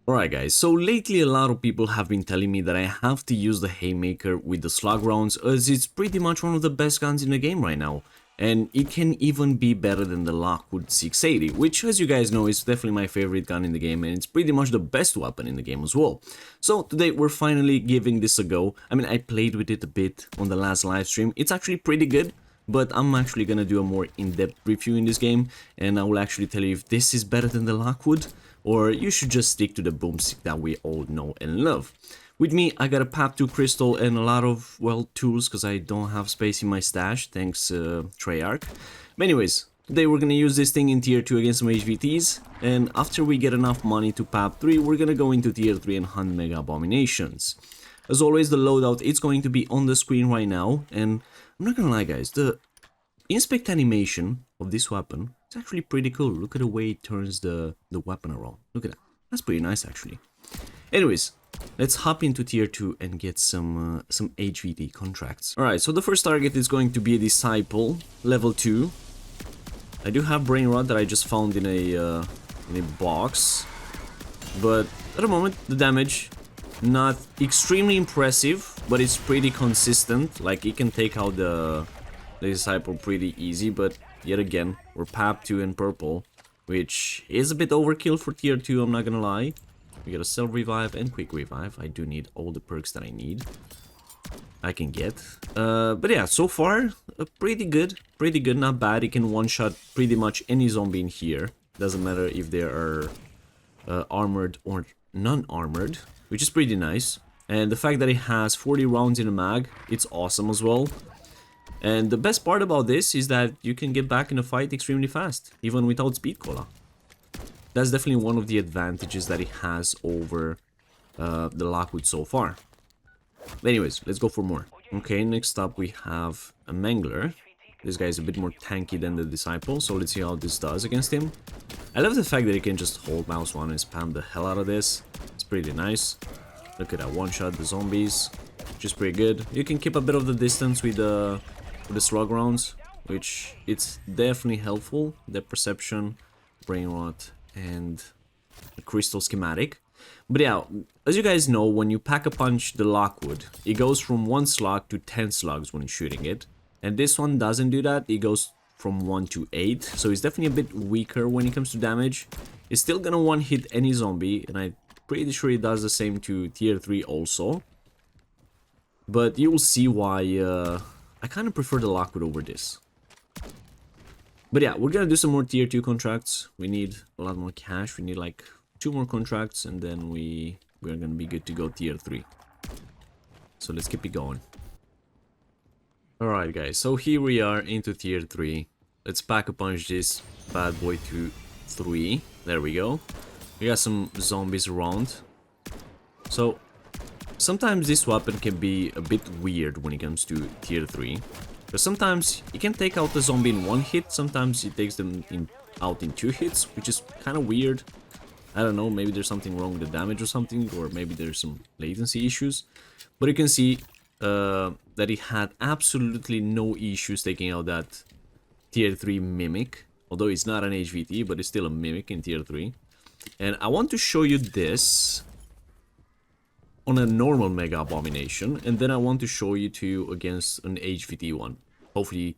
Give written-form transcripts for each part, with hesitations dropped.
Alright guys, so lately a lot of people have been telling me that I have to use the Haymaker with the slug rounds as it's pretty much one of the best guns in the game right now. And it can even be better than the Lockwood 680, which as you guys know is definitely my favorite gun in the game and it's pretty much the best weapon in the game as well. So today we're finally giving this a go. I mean, I played with it a bit on the last live stream. It's actually pretty good. But I'm actually gonna do a more in-depth review in this game, and I will actually tell you if this is better than the Lockwood, or you should just stick to the boomstick that we all know and love. With me, I got a PAP2 crystal and a lot of, well, tools, because I don't have space in my stash, thanks Treyarch. But anyways, today we're gonna use this thing in tier 2 against some HVTs, and after we get enough money to PAP3, we're gonna go into tier 3 and hunt Mega Abominations. As always, the loadout is going to be on the screen right now, and I'm not gonna lie guys, the inspect animation of this weapon is actually pretty cool. Look at the way it turns the weapon around. Look at that. That's pretty nice actually. Anyways, let's hop into tier 2 and get some HVT contracts. Alright, so the first target is going to be a Disciple, level 2. I do have Brain Rot that I just found in a box. But at the moment, the damage not extremely impressive, but it's pretty consistent. Like, it can take out the Disciple pretty easy, but yet again, we're PAP2 in purple, which is a bit overkill for tier 2, I'm not gonna lie. We got a Self Revive and Quick Revive. I do need all the perks that I can get. But yeah, so far, pretty good, not bad. It can one-shot pretty much any zombie in here. Doesn't matter if they are armored or non-armored, which is pretty nice. And the fact that it has 40 rounds in a mag, it's awesome as well. And the best part about this is that you can get back in a fight extremely fast, even without speed cola. That's definitely one of the advantages that it has over the Lockwood so far. But anyways, let's go for more. Okay, next up we have a Mangler. This guy is a bit more tanky than the Disciple, so let's see how this does against him. I love the fact that you can just hold mouse 1 and spam the hell out of this. It's pretty nice. Look at that one-shot the zombies, which is pretty good. You can keep a bit of the distance with the slug rounds, which it's definitely helpful. Depth perception, Brain Rot, and the crystal schematic. But yeah, as you guys know, when you pack a punch the Lockwood, it goes from 1 slug to 10 slugs when shooting it. And this one doesn't do that, it goes from 1 to 8, so it's definitely a bit weaker when it comes to damage. It's still gonna one-hit any zombie, and I'm pretty sure it does the same to tier 3 also. But you will see why I kind of prefer the Lockwood over this. But yeah, we're gonna do some more tier 2 contracts. We need a lot more cash, we need like 2 more contracts, and then we're gonna be good to go tier 3. So let's keep it going. Alright guys, so here we are into tier 3. Let's pack a punch this bad boy to 3. There we go. We got some zombies around. So sometimes this weapon can be a bit weird when it comes to tier 3. Because sometimes you can take out the zombie in 1 hit, sometimes it takes them out in 2 hits, which is kind of weird. I don't know, maybe there's something wrong with the damage or something, or maybe there's some latency issues. But you can see that it had absolutely no issues taking out that tier 3 Mimic. Although it's not an HVT, but it's still a Mimic in tier 3. And I want to show you this on a normal Mega Abomination, and then I want to show you two against an HVT one. Hopefully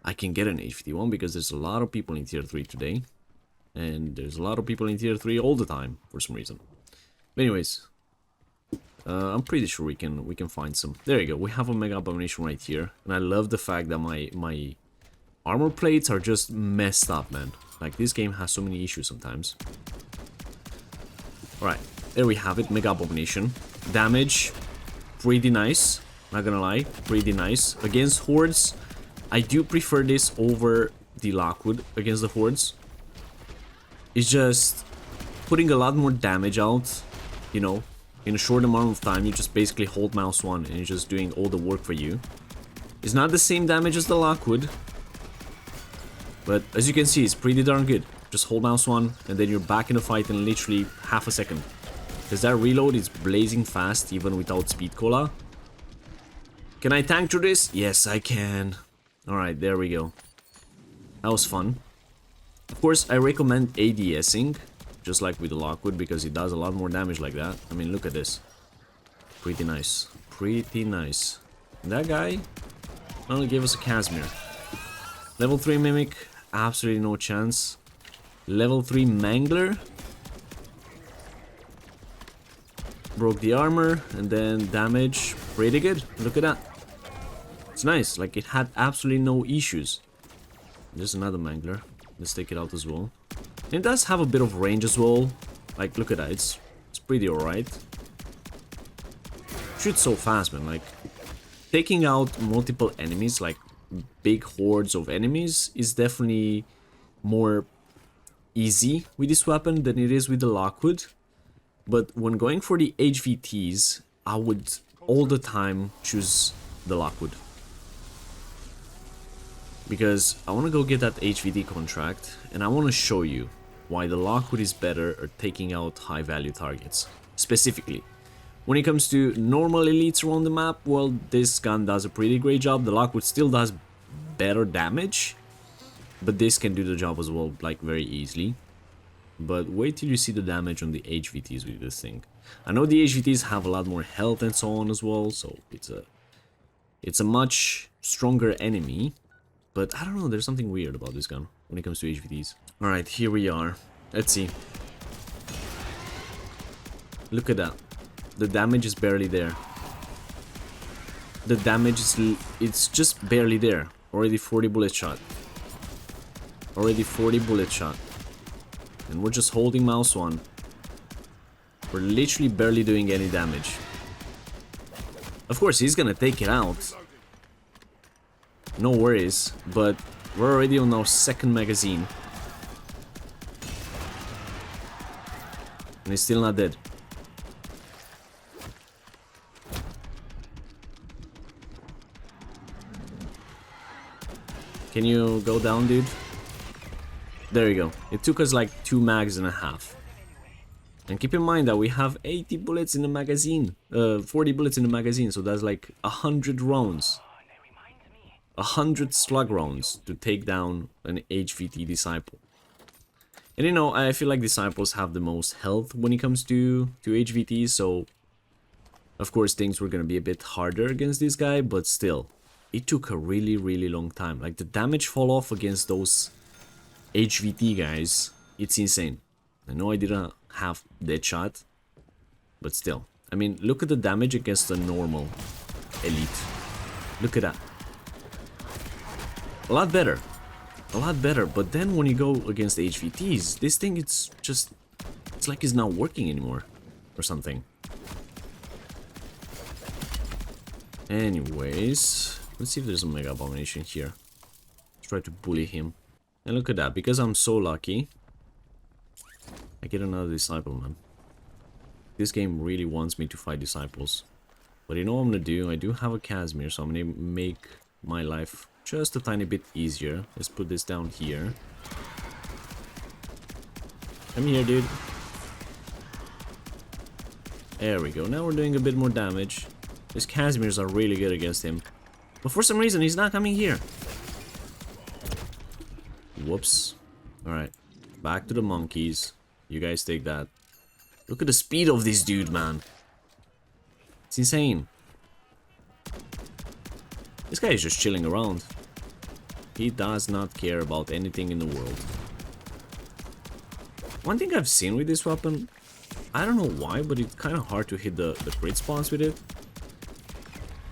I can get an HVT one, because there's a lot of people in tier 3 today. And there's a lot of people in tier 3 all the time, for some reason. But anyways, I'm pretty sure we can find some. There you go, we have a Mega Abomination right here. And I love the fact that my armor plates are just messed up, man. Like, this game has so many issues sometimes. Alright, there we have it, Mega Abomination. Damage, pretty nice, not gonna lie, pretty nice. Against hordes, I do prefer this over the Lockwood against the hordes. It's just putting a lot more damage out, you know, in a short amount of time. You just basically hold mouse 1 and it's just doing all the work for you. It's not the same damage as the Lockwood, but as you can see, it's pretty darn good. Just hold mouse 1 and then you're back in the fight in literally half a second. Because that reload is blazing fast even without speed cola. Can I tank through this? Yes, I can. Alright, there we go. That was fun. Of course, I recommend ADSing. just like with the Lockwood, because it does a lot more damage like that. I mean, look at this. Pretty nice. Pretty nice. And that guy only gave us a Casimir. Level 3 Mimic, absolutely no chance. Level 3 Mangler. Broke the armor, and then damage, pretty good. Look at that. It's nice, like it had absolutely no issues. There's another Mangler. Let's take it out as well. And it does have a bit of range as well. Like, look at that, it's pretty alright. Shoots so fast, man. Like, taking out multiple enemies, like big hordes of enemies, is definitely more easy with this weapon than it is with the Lockwood. But when going for the HVTs, I would all the time choose the Lockwood. Because I want to go get that HVT contract, and I want to show you why the Lockwood is better at taking out high value targets. Specifically, when it comes to normal elites around the map, well, this gun does a pretty great job. The Lockwood still does better damage, but this can do the job as well, like, very easily. But wait till you see the damage on the HVTs with this thing. I know the HVTs have a lot more health and so on as well, so it's a much stronger enemy. But I don't know, there's something weird about this gun when it comes to HVTs. Alright, here we are. Let's see. Look at that. The damage is barely there. The damage is... it's just barely there. Already 40 bullet shot. Already 40 bullet shot. And we're just holding mouse 1. We're literally barely doing any damage. Of course, he's gonna take it out. No worries, but we're already on our second magazine. And he's still not dead. Can you go down, dude? There you go. It took us like 2 mags and a half. And keep in mind that we have 80 bullets in the magazine. 40 bullets in the magazine, so that's like 100 rounds. 100 slug rounds to take down an HVT Disciple. And you know, I feel like Disciples have the most health when it comes to HVTs, so of course things were gonna be a bit harder against this guy, but still, it took a really long time. Like, the damage fall off against those HVT guys, it's insane. I know I didn't have Deadshot, but still. I mean, look at the damage against a normal elite. Look at that. A lot better. A lot better, but then when you go against HVTs, this thing, it's just... it's like it's not working anymore. Or something. Anyways, let's see if there's a Mega Abomination here. Let's try to bully him. And look at that, because I'm so lucky, I get another Disciple, man. This game really wants me to fight Disciples. But you know what I'm gonna do? I do have a Casimir, so I'm gonna make my life just a tiny bit easier. Let's put this down here. Come here, dude. There we go. Now we're doing a bit more damage. These Casimirs are really good against him. But for some reason, he's not coming here. Whoops. Alright. Back to the monkeys. You guys take that. Look at the speed of this dude, man. It's insane. This guy is just chilling around. He does not care about anything in the world. One thing I've seen with this weapon, I don't know why, but it's kind of hard to hit the crit spawns with it.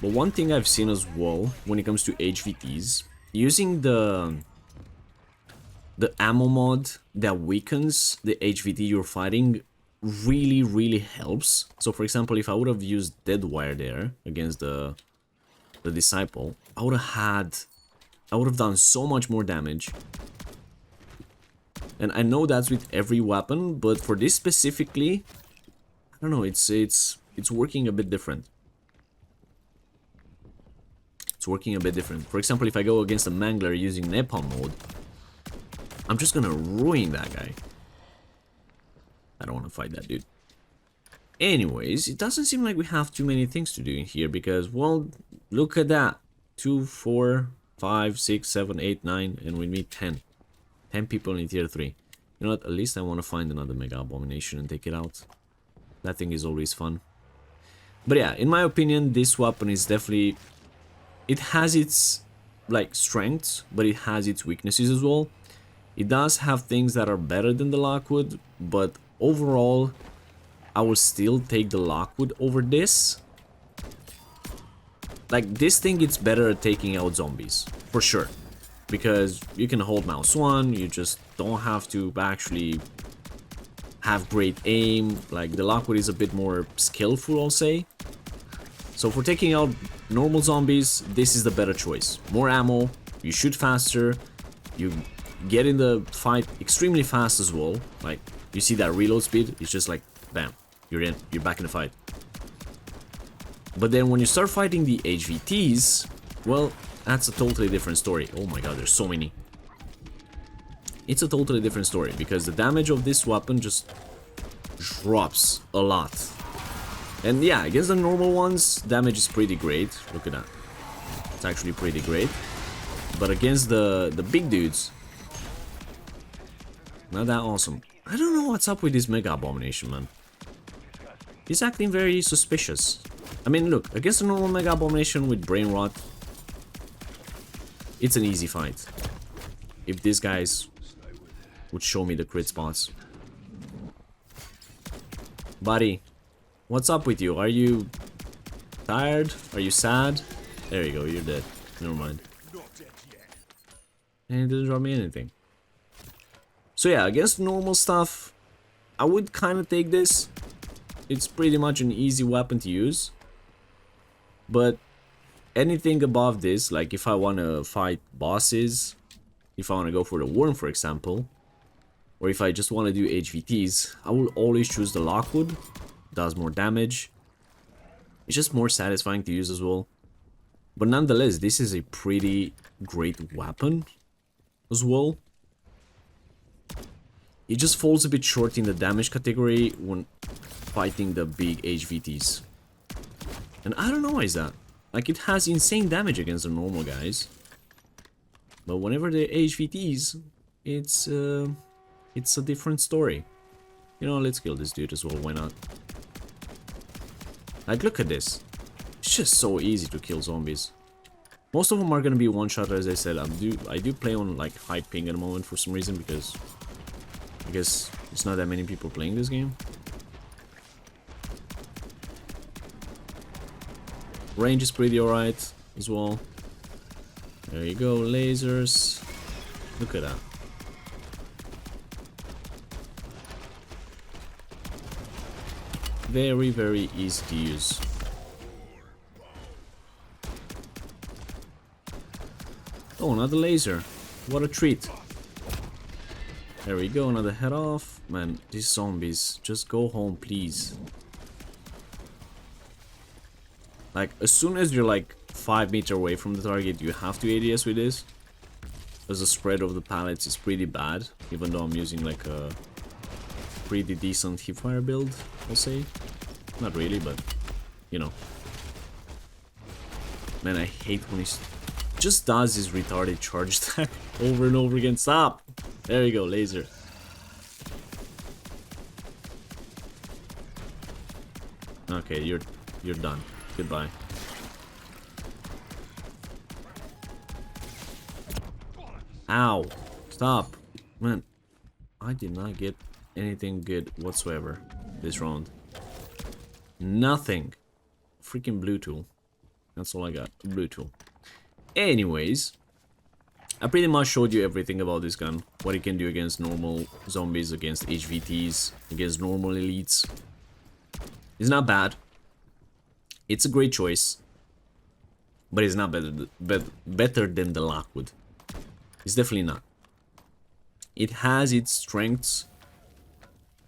But one thing I've seen as well, when it comes to HVTs, using the ammo mod that weakens the HVT you're fighting really helps. So for example, if I would have used Deadwire there against the Disciple, I would have done so much more damage. And I know that's with every weapon, but for this specifically, I don't know, it's working a bit different. It's working a bit different. For example, if I go against a Mangler using Napalm mode, I'm just gonna ruin that guy. I don't want to fight that dude. Anyways, it doesn't seem like we have too many things to do in here because, well, look at that. 2, 4, 5, 6, 7, 8, 9, and we meet 10. 10 people in tier 3. You know what, at least I want to find another Mega Abomination and take it out. That thing is always fun. But yeah, in my opinion, this weapon is definitely... It has its, like, strengths, but it has its weaknesses as well. It does have things that are better than the Lockwood, but overall, I will still take the Lockwood over this. Like, this thing it's better at taking out zombies, for sure. Because you can hold mouse 1, you just don't have to actually have great aim. Like, the Lockwood is a bit more skillful, I'll say. So for taking out normal zombies, this is the better choice. More ammo, you shoot faster, you get in the fight extremely fast as well. Like, you see that reload speed, it's just like, bam, you're in, you're back in the fight. But then when you start fighting the HVTs, well, that's a totally different story. Oh my god, there's so many. It's a totally different story, because the damage of this weapon just drops a lot. And yeah, against the normal ones, damage is pretty great. Look at that. It's actually pretty great. But against the big dudes, not that awesome. I don't know what's up with this Mega Abomination, man. He's acting very suspicious. I mean, look, against a normal Mega Abomination with Brain Rot, it's an easy fight. If these guys would show me the crit spots. Buddy, what's up with you? Are you tired? Are you sad? There you go, you're dead. Never mind. And it didn't drop me anything. So yeah, against normal stuff, I would kind of take this. It's pretty much an easy weapon to use. But anything above this, like if I want to fight bosses, if I want to go for the worm, for example, or if I just want to do HVTs, I will always choose the Lockwood. Does more damage. It's just more satisfying to use as well. But nonetheless, this is a pretty great weapon as well. It just falls a bit short in the damage category when fighting the big HVTs. And I don't know why is that. Like, it has insane damage against the normal guys. But whenever the HVTs, it's a different story. You know, let's kill this dude as well, why not? Like, look at this. It's just so easy to kill zombies. Most of them are gonna be one-shot, as I said. I do play on, like, high ping at the moment for some reason, because I guess there's not that many people playing this game. Range is pretty alright as well. There you go, lasers. Look at that. Very, very easy to use. Oh, another laser. What a treat. There we go, another head off. Man, these zombies, just go home, please. Like, as soon as you're like 5 meters away from the target, you have to ADS with this. Because the spread of the pallets is pretty bad, even though I'm using like a pretty decent hipfire build, I'll say. Not really, but you know. Man, I hate when he just does his retarded charge attack over and over again. Stop! There you go, laser. Okay, you're done. Goodbye. Ow! Stop! Man, I did not get anything good whatsoever this round. Nothing. Freaking blue tool. That's all I got. Blue tool. Anyways, I pretty much showed you everything about this gun. What it can do against normal zombies, against HVTs, against normal elites. It's not bad. It's a great choice. But it's not better than the Lockwood. It's definitely not. It has its strengths,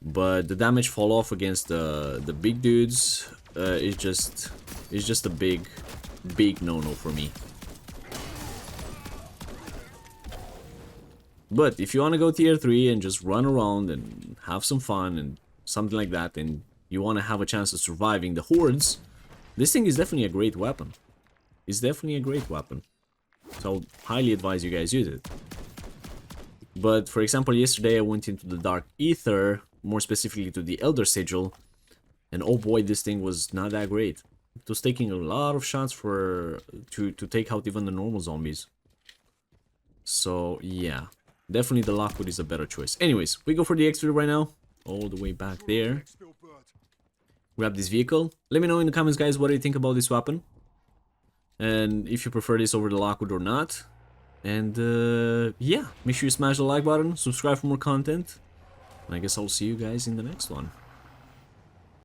but the damage fall off against the big dudes is just a big no-no for me. But if you want to go tier 3 and just run around and have some fun and something like that, and you want to have a chance of surviving the hordes, this thing is definitely a great weapon. It's definitely a great weapon. So, highly advise you guys use it. But for example, yesterday I went into the Dark Ether, more specifically to the Elder Sigil, and oh boy, this thing was not that great. It was taking a lot of shots to take out even the normal zombies. So yeah, definitely the Lockwood is a better choice. Anyways, we go for the exfil right now, all the way back there. Grab this vehicle. Let me know in the comments, guys, what do you think about this weapon, and if you prefer this over the Lockwood or not. And yeah, make sure you smash the like button, subscribe for more content, and I guess I'll see you guys in the next one.